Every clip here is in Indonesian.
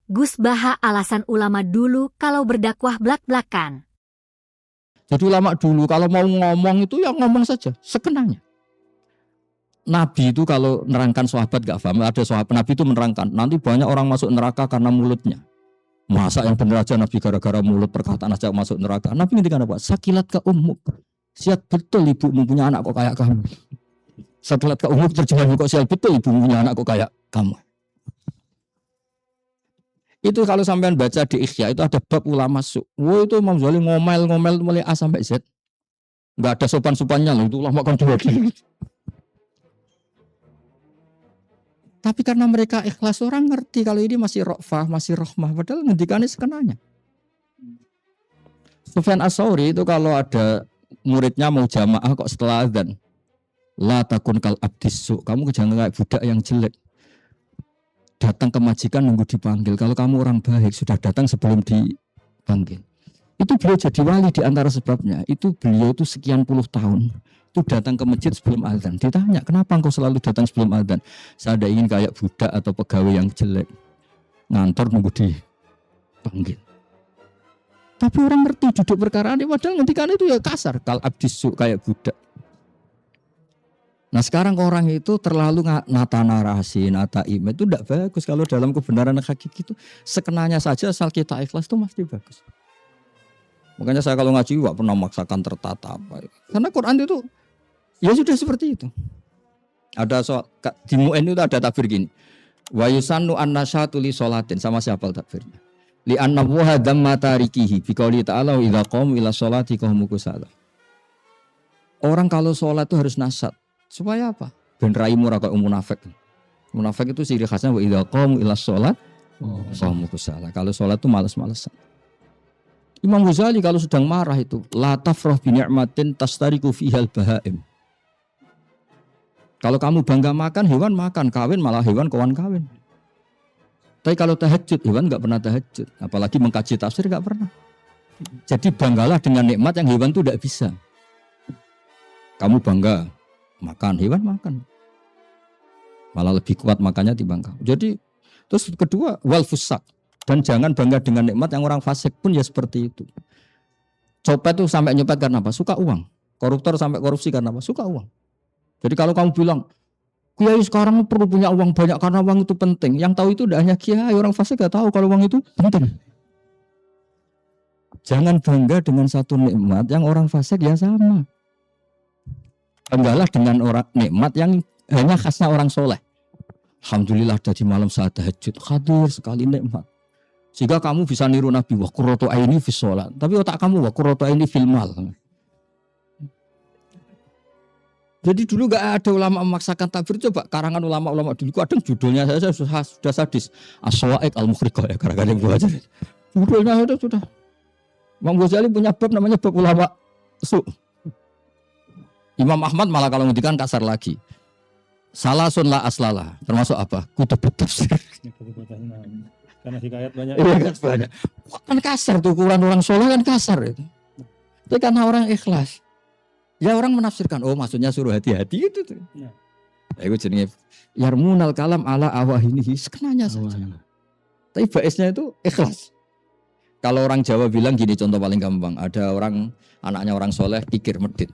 Gus Baha alasan ulama dulu kalau berdakwah blak-blakan. Jadi ulama dulu kalau mau ngomong itu ya ngomong saja, sekenanya. Nabi itu kalau nerangkan sahabat gak paham, ada sahabat Nabi itu menerangkan, nanti banyak orang masuk neraka karena mulutnya. Masa yang benar aja Nabi gara-gara mulut perkataan aja masuk neraka. Nabi ngendikan apa? Sakilat ka ummuk. Siap betul ibumu punya anak kok kayak kamu. Sakilat ka ummuk terjemahan kok siap betul ibumu punya anak kok kayak kamu. Itu kalau sampean baca di Ikhya itu ada bab ulama su. Wah itu Imam Ghazali ngomel-ngomel mulai A sampai Z. Enggak ada sopan-sopannya loh, itu ulama kan dua gitu. Tapi karena mereka ikhlas, orang ngerti kalau ini masih rofah, masih rohmah. Padahal ngendikannya sekenanya. Sufyan As-Tsauri itu kalau ada muridnya mau jamaah kok setelah adzan. La takun kal abdisu. Kamu jangan kayak budak yang jelek. Datang ke majikan nunggu dipanggil. Kalau kamu orang baik sudah datang sebelum dipanggil. Itu beliau jadi wali di antara sebabnya. Itu beliau itu sekian puluh tahun. Itu datang ke masjid sebelum azan. Ditanya, kenapa engkau selalu datang sebelum azan? Saya tidak ingin kayak budak atau pegawai yang jelek. Ngantor nunggu dipanggil. Tapi orang ngerti duduk perkara ini. Padahal ngendikan itu ya kasar. Kal abdisu kayak budak. Nah sekarang orang itu terlalu nata narasi, nata image. Itu tidak bagus. Kalau dalam kebenaran hakiki itu sekenanya saja asal kita ikhlas itu pasti bagus. Makanya saya kalau ngaji gak pernah memaksakan tertata apa. Karena Quran itu ya sudah seperti itu. Ada di Mu'in itu ada takbir gini. Wa yusannu an-nasyatu li sholatin. Sama siapa takbirnya? Li anna wuha dhamma tarikihi bi qouli ta'ala wa idza qamu ila sholati qamu kusala. Orang kalau sholat itu harus nasyat. Supaya apa? Ben raimu ra kaya munafik. Munafik itu ciri khasnya wa idza qamu ila sholat qamu kusala. Kalau sholat itu malas-malesan. Imam Ghazali kalau sedang marah itu la tafrah bi ni'matin tastariku fihal bahaim. Kalau kamu bangga makan, hewan makan, kawin malah hewan kawan kawin. Tapi kalau tahajud, hewan enggak pernah tahajud, apalagi mengkaji tafsir enggak pernah. Jadi banggalah dengan nikmat yang hewan itu enggak bisa. Kamu bangga makan, hewan makan. Malah lebih kuat makannya dibanding kamu. Jadi terus kedua wal fusak. Dan jangan bangga dengan nikmat yang orang fasik pun ya seperti itu. Copet itu sampai nyopet karena apa? Suka uang. Koruptor sampai korupsi karena apa? Suka uang. Jadi kalau kamu bilang, kiai sekarang perlu punya uang banyak karena uang itu penting. Yang tahu itu tidak hanya kiai, orang fasik gak tahu kalau uang itu penting. Jangan bangga dengan satu nikmat yang orang fasik ya sama. Banggalah dengan orang nikmat yang hanya khasnya orang soleh. Alhamdulillah dari malam saat tahajud hadir sekali nikmat. Sehingga kamu bisa niru Nabi, wa qurratu aini fis sholat. Tapi otak kamu wa qurratu aini fil mal. Jadi dulu gak ada ulama memaksakan takbir. Coba karangan ulama-ulama dulu kadang judulnya saya sudah sadis. As-Sawa'iq al-Mukhriqah ya kadang-kadang yang belajar. Judulnya itu sudah. Imam Ghazali punya bab namanya bab ulama su. Imam Ahmad malah kalau ngendikan kasar lagi. Salasun la aslala. Termasuk apa? Kutub tafsir. Karena hikayat banyak. Iya kan banyak. Kan kasar tuh ukuran orang soleh kan kasar itu. Tapi karena orang ikhlas. Ya orang menafsirkan, oh maksudnya suruh hati-hati itu tuh. Nah, itu jenenge yarmunal kalam ala awahinihi sekenanya saja. Tapi baisnya itu ikhlas. Kalau orang Jawa bilang gini contoh paling gampang, ada orang anaknya orang soleh pikir medit.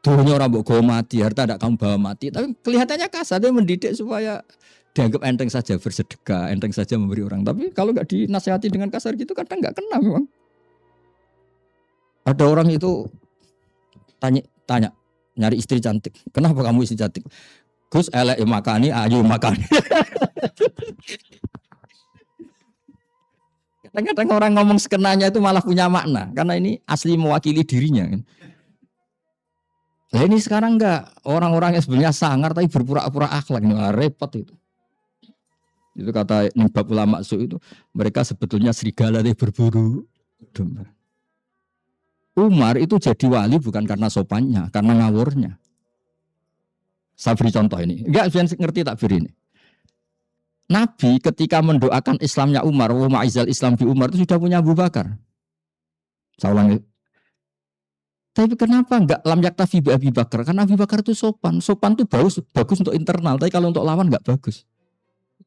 Dunia orang mbok gawa mati, harta tidak kamu bawa mati. Tapi kelihatannya kasar, dia mendidik supaya dianggap enteng saja bersedekah, enteng saja memberi orang. Tapi kalau nggak dinasihati dengan kasar gitu kadang nggak kena memang. Ada orang itu tanya nyari istri cantik. Kenapa kamu istri cantik? Gus elek makani, ayu makani. Kadang-kadang orang ngomong sekenanya itu malah punya makna karena ini asli mewakili dirinya. Nah ini sekarang enggak, orang-orang yang sebenarnya sangar tapi berpura-pura akhlak, ini repot itu. Itu kata bab ulama su itu mereka sebetulnya serigala yang berburu domba. Umar itu jadi wali bukan karena sopannya, karena ngawurnya. Saya beri contoh ini. Enggak bisa ngerti takbir ini. Nabi ketika mendoakan Islamnya Umar, wa ma'izal Islam bi Umar itu sudah punya Abu Bakar. Saya ulangi. Tapi kenapa enggak lam yaktafi bi Abi Bakar? Karena Abu Bakar itu sopan. Sopan itu bagus untuk internal, tapi kalau untuk lawan enggak bagus.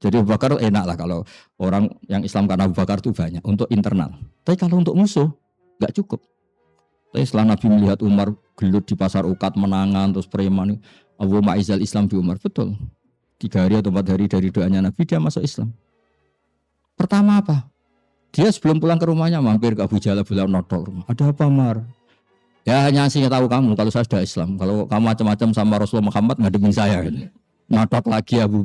Jadi Abu Bakar enak lah kalau orang yang Islam karena Abu Bakar itu banyak untuk internal. Tapi kalau untuk musuh nggak cukup. Tapi setelah Nabi melihat Umar gelut di pasar Ukat menangan terus preman, Abu Ma'izal Islam di Umar betul. 3 hari atau 4 hari dari doanya Nabi dia masuk Islam. Pertama apa? Dia sebelum pulang ke rumahnya mampir ke Abu Jahal bilang nodol rumah. Ada apa Mar? Ya hanya sih tahu kamu kalau saya sudah Islam. Kalau kamu macam-macam sama Rasulullah Muhammad ngadepin saya. Gitu. Nodot lagi Abu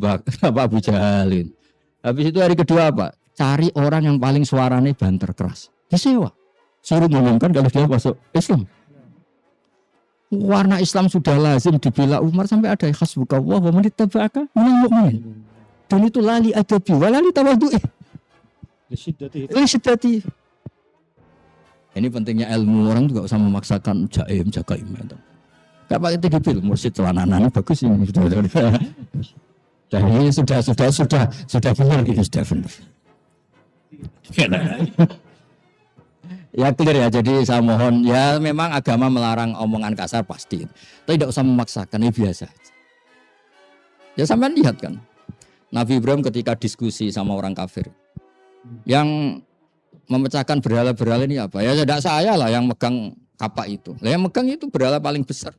Jahal. Habis itu hari kedua apa? Cari orang yang paling suaranya banter keras. Disewa. Suruh ngomongkan kalau dia masuk Islam. Warna Islam sudah lazim dibela Umar sampai ada hasbukallah wa man ittaba'aka minal mu'minin. Dan itu lali adabi wa lali tawaddu'i. Lisyidati. Ini pentingnya ilmu, orang juga usah memaksakan jaga iman. Gak pakai TGP mursyid celananan bagus ini sudah. Jadi sudah benar ini sudah benar. Ya clear ya, jadi saya mohon ya memang agama melarang omongan kasar pasti. Tapi tidak usah memaksakan, ini biasa. Ya sampean lihat kan, Nabi Ibrahim ketika diskusi sama orang kafir yang memecahkan berhala-berhala ini apa? Ya tidak saya lah yang megang kapak itu. Lah yang megang itu berhala paling besar.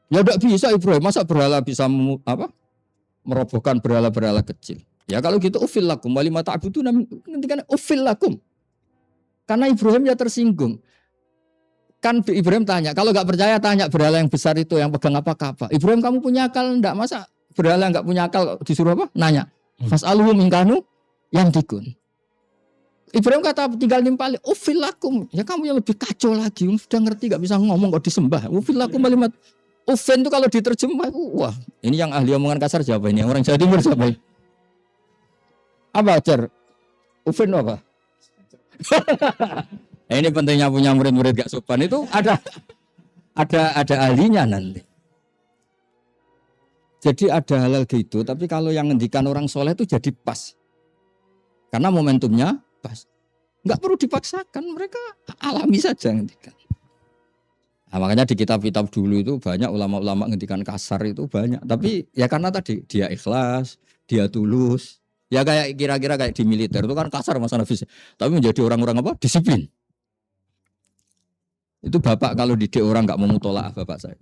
Ya tidak bisa Ibrahim, masa berhala bisa merobohkan berhala-berhala kecil. Ya kalau gitu ufil lakum walima ta'buduna ngendikan ufil lakum. Karena Ibrahim ya tersinggung. Kan Ibrahim tanya, kalau nggak percaya tanya berhala yang besar itu yang pegang apa kapak. Ibrahim kamu punya akal enggak? Masa berhala nggak punya akal disuruh apa? Nanya. Fas'aluhum in kanu yang dikun. Ibrahim kata tinggal nimpali, ufil lakum. Ya kamu yang lebih kacau lagi, sudah ngerti nggak bisa ngomong kok disembah. Ufil lakum kalimat. Ufin itu kalau diterjemah, wah ini yang ahli omongan kasar siapa ini? Yang orang Jawa Timur siapa ini? Apa Cer? Ufin apa? Ini pentingnya punya murid-murid gak sopan itu ada ahlinya nanti. Jadi ada halal gitu, tapi kalau yang ngendikan orang soleh itu jadi pas. Karena momentumnya pas. Enggak perlu dipaksakan, mereka alami saja ngendikan. Nah, makanya di kitab-kitab dulu itu banyak ulama-ulama ngendikan kasar itu banyak. Tapi ya karena tadi dia ikhlas, dia tulus. Ya kayak kira-kira kayak di militer itu kan kasar Mas Nafis. Tapi menjadi orang-orang apa? Disiplin. Itu bapak kalau didik orang nggak mau mutolaah bapak saya.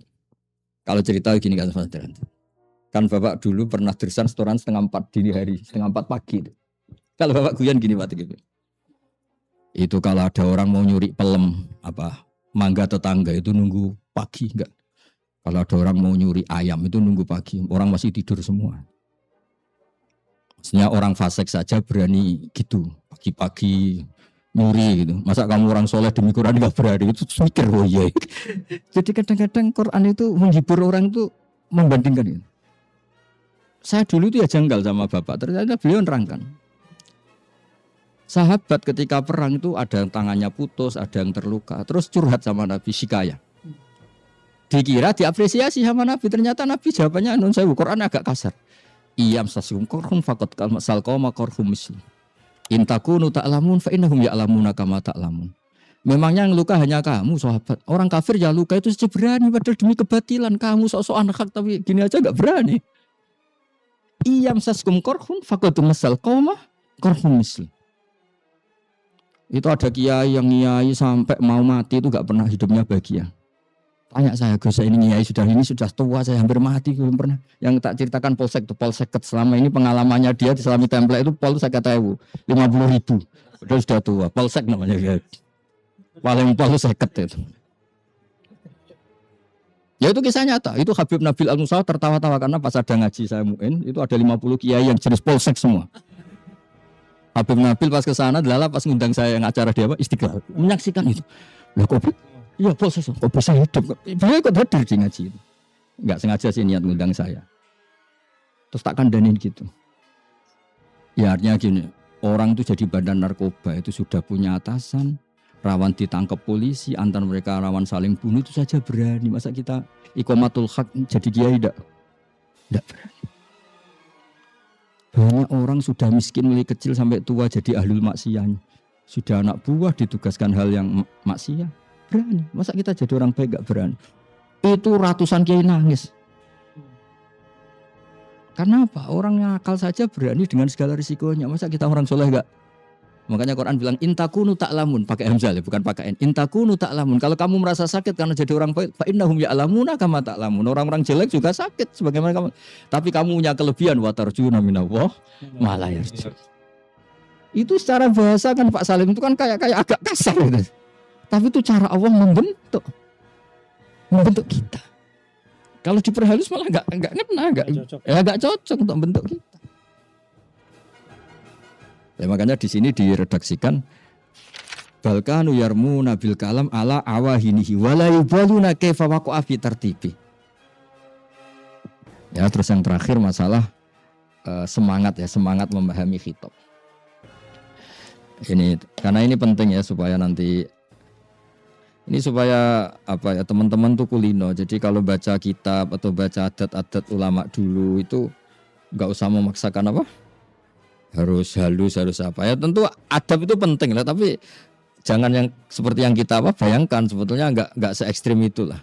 Kalau cerita gini kan Mas Dran. Kan bapak dulu pernah dersan setoran 3:30 dini hari, 3:30 pagi. Kalau bapak guyon gini Pak gitu. Itu kalau ada orang mau nyuri pelem apa mangga tetangga itu nunggu pagi enggak. Kalau ada orang mau nyuri ayam itu nunggu pagi, orang masih tidur semua. Maksudnya orang fasik saja berani gitu, pagi-pagi nyuri gitu. Masa kamu orang soleh demi Quran gak berani? Itu mikir, oh iya. Jadi kadang-kadang Quran itu menghibur orang itu membandingkan gitu. Saya dulu itu ya janggal sama bapak, ternyata beliau nerangkan. Sahabat ketika perang itu ada yang tangannya putus, ada yang terluka. Terus curhat sama Nabi, shikayah. Dikira diapresiasi sama Nabi, ternyata Nabi jawabannya nun sewu, Quran agak kasar. Iyam sasum korhum fakot kalmasal koma korhum misli. Intakunu ta'lamun fa innahum ya'lamuna kama ta'lamun. Memangnya yang luka hanya kamu sahabat. Orang kafir ya luka itu saja berani padahal demi kebatilan. Kamu sok-sokan hak tapi gini aja enggak berani. Iyam sasum korhum fakot masal koma korhum misli. Itu ada kiai yang nyai sampai mau mati itu enggak pernah hidupnya bahagia. Tanya saya, Gus, ini nyai sudah tua, saya hampir mati, belum pernah. Yang tak ceritakan polseket selama ini pengalamannya dia di Islami Temple itu polsek kata 50.000. Udah sudah tua, polsek namanya dia. Paling polseket itu. Ya itu kisah nyata. Itu Habib Nabil Al-Musaw tertawa-tawa karena pas ada ngaji saya muin, itu ada 50 kiai yang jenis polsek semua. Habib Nabil pas ke sana, pas ngundang saya yang acara dia Istiqlal, menyaksikan itu. Lah kok iya proses kok bisa hidup. Beliau ikut hadir di ngaji itu. Enggak sengaja sih niat ngundang saya. Terus tak kandanin gitu. Ya artinya gini, orang itu jadi badan narkoba itu sudah punya atasan, rawan ditangkap polisi, antar mereka rawan saling bunuh itu saja berani. Masa kita iqamatul haq jadi kiai tidak berani. Banyak orang sudah miskin mulai kecil sampai tua jadi ahlul maksiyah. Sudah anak buah ditugaskan hal yang maksiyah. Berani. Masa kita jadi orang baik gak berani? Itu ratusan kiai nangis. Karena apa? Orang yang akal saja berani dengan segala risikonya. Masa kita orang soleh enggak? Makanya Quran bilang intakunu ta'lamun, pakai hamzah ya, bukan pakai n. Intakunu ta'lamun. Kalau kamu merasa sakit karena jadi orang baik, fa innahum ya'lamuna kama ta'lamun. Orang-orang jelek juga sakit sebagaimana kamu. Tapi kamu punya kelebihan wa tarjuna minallah ma la yarju. Itu secara bahasa kan Pak Salim itu kan kayak agak kasar gitu. Tapi itu cara Allah membentuk kita. Kalau diperhalus malah enggak ngena, enggak cocok untuk bentuk kita. Ya, makanya di sini diredaksikan balkanu yarmuna bil kalam ala awahinihi wala yubaluna kaifa waqa'a fi tartibi. Ya, terus yang terakhir masalah semangat memahami khitab. Ini karena ini penting ya supaya nanti supaya apa ya teman-teman tuh kulino. Jadi kalau baca kitab atau baca adat-adat ulama dulu itu enggak usah memaksakan apa? Harus halus, harus apa ya, tentu adab itu penting lah, tapi jangan yang seperti yang kita bayangkan, sebetulnya enggak se ekstrim itulah.